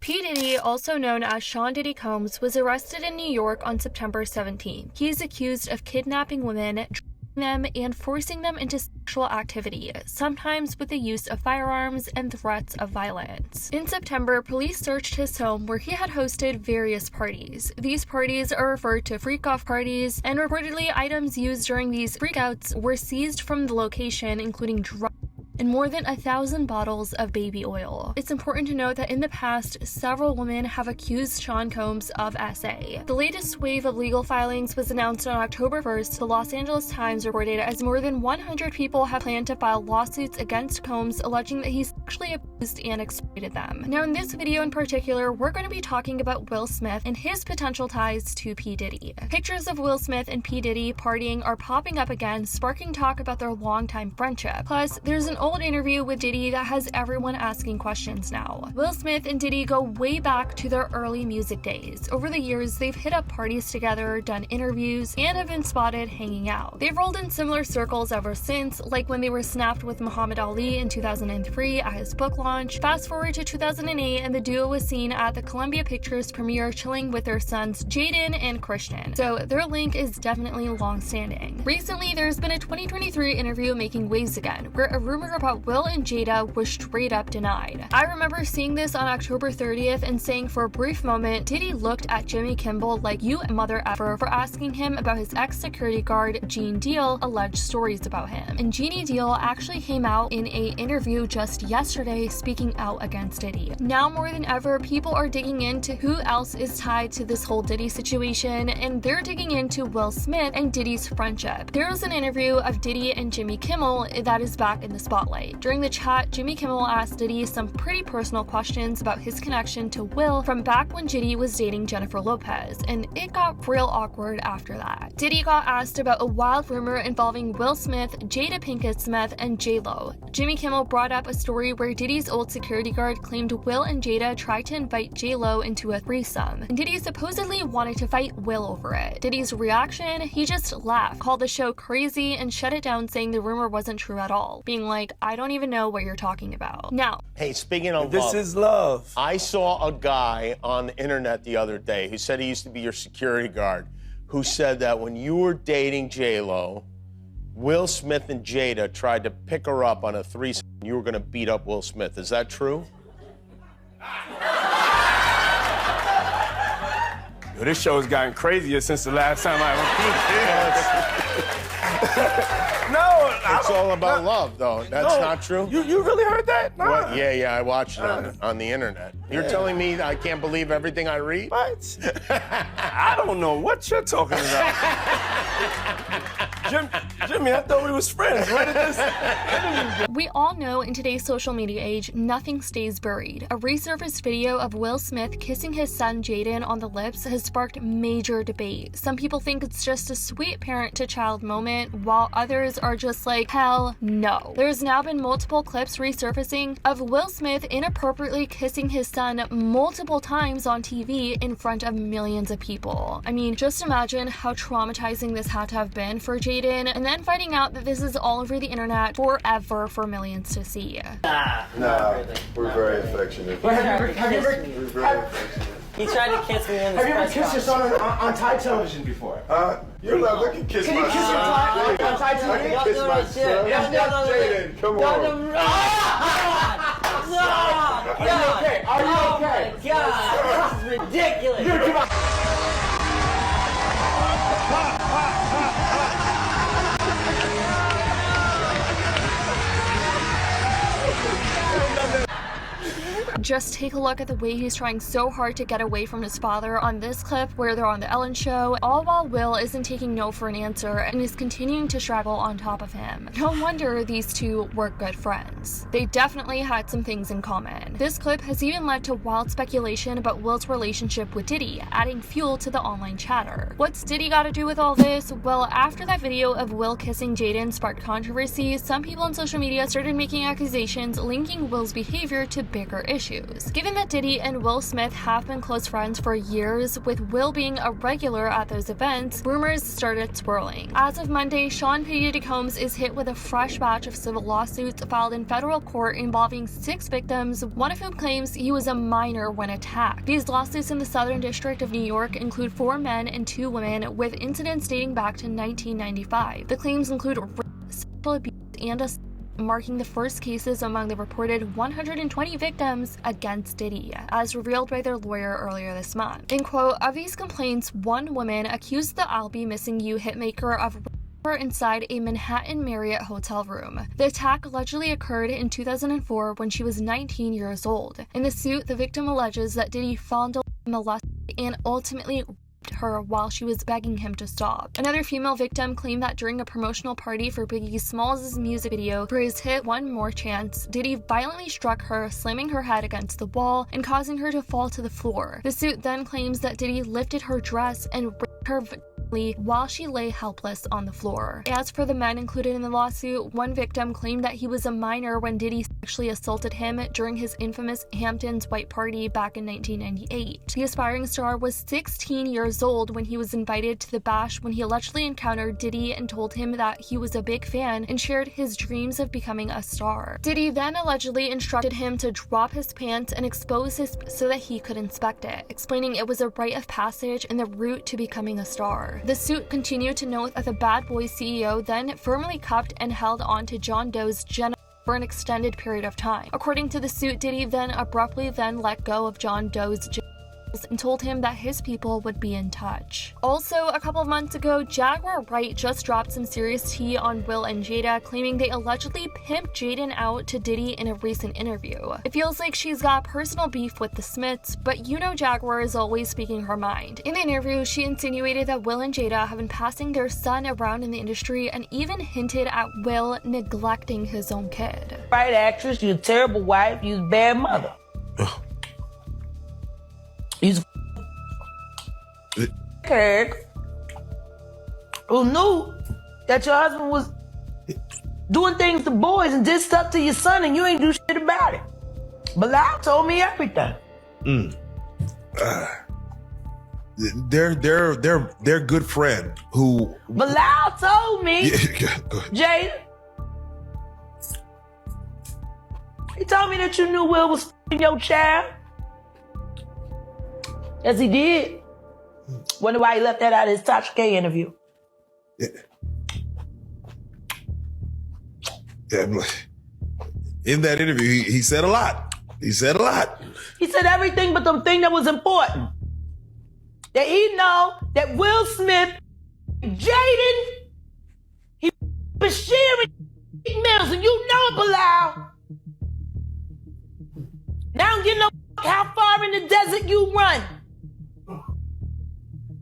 P Diddy, also known as Sean Diddy Combs, was arrested in New York on September 17th. He is accused of kidnapping women, drugging them, and forcing them into sexual activity, sometimes with the use of firearms and threats of violence. In September, police searched his home where he had hosted various parties. These parties are referred to freak-off parties, and reportedly items used during these freakouts were seized from the location, including drugs and more than 1,000 bottles of baby oil. It's important to note that in the past, several women have accused Sean Combs of SA. The latest wave of legal filings was announced on October 1st. The Los Angeles Times reported as more than 100 people have planned to file lawsuits against Combs, alleging that he sexually abused and exploited them. Now, in this video in particular, we're going to be talking about Will Smith and his potential ties to P Diddy. Pictures of Will Smith and P Diddy partying are popping up again, sparking talk about their longtime friendship. Plus, there's an old interview with Diddy that has everyone asking questions now. Will Smith and Diddy go way back to their early music days. Over the years, they've hit up parties together, done interviews, and have been spotted hanging out. They've rolled in similar circles ever since, like when they were snapped with Muhammad Ali in 2003 at his book launch. Fast forward to 2008, and the duo was seen at the Columbia Pictures premiere chilling with their sons Jaden and Christian. So their link is definitely long-standing. Recently, there's been a 2023 interview making waves again, where a rumor about Will and Jada was straight up denied. I remember seeing this on October 30th and saying for a brief moment, Diddy looked at Jimmy Kimmel like you mother effer for asking him about his ex-security guard, Gene Deal, alleged stories about him. And Jeannie Deal actually came out in an interview just yesterday speaking out against Diddy. Now more than ever, people are digging into who else is tied to this whole Diddy situation, and they're digging into Will Smith and Diddy's friendship. There was an interview of Diddy and Jimmy Kimmel that is back in the spotlight. During the chat, Jimmy Kimmel asked Diddy some pretty personal questions about his connection to Will from back when Diddy was dating Jennifer Lopez, and it got real awkward after that. Diddy got asked about a wild rumor involving Will Smith, Jada Pinkett Smith, and J-Lo. Jimmy Kimmel brought up a story where Diddy's old security guard claimed Will and Jada tried to invite J-Lo into a threesome, and Diddy supposedly wanted to fight Will over it. Diddy's reaction? He just laughed, called the show crazy, and shut it down, saying the rumor wasn't true at all, being like, I don't even know what you're talking about. Now, hey, speaking of this love, is love. I saw a guy on the internet the other day who said he used to be your security guard, who said that when you were dating J-Lo, Will Smith and Jada tried to pick her up on a threesome and you were going to beat up Will Smith. Is that true? Yo, this show has gotten crazier since the last time I No, it's all about love, though. That's not true? You really heard that? Nah. What? Yeah, I watched it on the internet. You're telling me I can't believe everything I read? What? I don't know what you're talking about. Jimmy, I thought we was friends. Where did this? We all know in today's social media age, nothing stays buried. A resurfaced video of Will Smith kissing his son Jaden on the lips has sparked major debate. Some people think it's just a sweet parent-to-child moment, while others are just like, hell no. There's now been multiple clips resurfacing of Will Smith inappropriately kissing his son multiple times on TV in front of millions of people. I mean, just imagine how traumatizing this had to have been for Jaden, and then finding out that this is all over the internet forever for millions to see. No, we're very affectionate. We're very affectionate. He tried to kiss me in the Have you ever kissed your son on Thai television before? You're not looking kiss my son. Can you kiss your son on Thai television? I can kiss my son. Jaden, come on. Are you okay? Are you okay? Oh my God, this is ridiculous. Just take a look at the way he's trying so hard to get away from his father on this clip where they're on the Ellen show, all while Will isn't taking no for an answer and is continuing to straggle on top of him. No wonder these two were good friends. They definitely had some things in common. This clip has even led to wild speculation about Will's relationship with Diddy, adding fuel to the online chatter. What's Diddy got to do with all this? Well, after that video of Will kissing Jaden sparked controversy, some people on social media started making accusations linking Will's behavior to bigger issues. issues. Given that Diddy and Will Smith have been close friends for years, with Will being a regular at those events, rumors started swirling. As of Monday, Sean P Diddy Combs is hit with a fresh batch of civil lawsuits filed in federal court involving 6 victims, one of whom claims he was a minor when attacked. These lawsuits in the Southern District of New York include 4 men and 2 women, with incidents dating back to 1995. The claims include rape, sexual abuse, and assault, marking the first cases among the reported 120 victims against Diddy, as revealed by their lawyer earlier this month. In quote, of these complaints, 1 woman accused the I'll Be Missing You hitmaker of her inside a Manhattan Marriott hotel room. The attack allegedly occurred in 2004 when she was 19 years old. In the suit, the victim alleges that Diddy fondled, molested, and ultimately her while she was begging him to stop. Another female victim claimed that during a promotional party for Biggie Smalls' music video for his hit One More Chance, Diddy violently struck her, slamming her head against the wall and causing her to fall to the floor. The suit then claims that Diddy lifted her dress and raped her while she lay helpless on the floor. As for the men included in the lawsuit, one victim claimed that he was a minor when Diddy sexually assaulted him during his infamous Hamptons White Party back in 1998. The aspiring star was 16 years old when he was invited to the bash when he allegedly encountered Diddy and told him that he was a big fan and shared his dreams of becoming a star. Diddy then allegedly instructed him to drop his pants and expose his so that he could inspect it, explaining it was a rite of passage and the route to becoming a star. The suit continued to note that the Bad Boys CEO then firmly cuffed and held on to John Doe's Jenna for an extended period of time. According to the suit, Diddy then abruptly let go of John Doe's and told him that his people would be in touch. Also, a couple of months ago, Jaguar Wright just dropped some serious tea on Will and Jada, claiming they allegedly pimped Jaden out to Diddy in a recent interview. It feels like she's got personal beef with the Smiths, but you know Jaguar is always speaking her mind. In the interview, she insinuated that Will and Jada have been passing their son around in the industry and even hinted at Will neglecting his own kid. Right, actress, you're a terrible wife, you're a bad mother. He's a kid who knew that your husband was doing things to boys and did stuff to your son and you ain't do shit about it. Bilal told me everything. Their good friend who Bilal told me, Jada. He told me that you knew Will was f***ing your child. Yes, he did. Wonder why he left that out of his Tasha K interview. Yeah, in that interview, he said a lot. He said a lot. He said everything but the thing that was important. That he know that Will Smith, Jaden, he was sharing emails, and you know it, Bilal. Now I don't give no how far in the desert you run.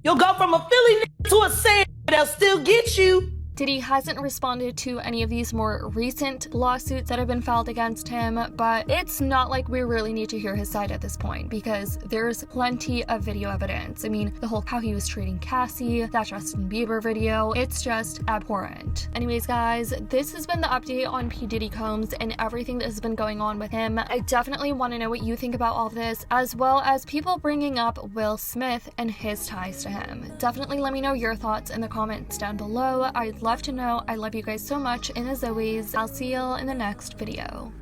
You'll go from a Philly nigga to a sand, but they'll still get you. Diddy hasn't responded to any of these more recent lawsuits that have been filed against him, but it's not like we really need to hear his side at this point because there's plenty of video evidence. I mean, the whole how he was treating Cassie, that Justin Bieber video, it's just abhorrent. Anyways, guys, this has been the update on P Diddy Combs and everything that has been going on with him. I definitely want to know what you think about all of this, as well as people bringing up Will Smith and his ties to him. Definitely let me know your thoughts in the comments down below. I'd love to know. I love you guys so much, and as always, I'll see y'all in the next video.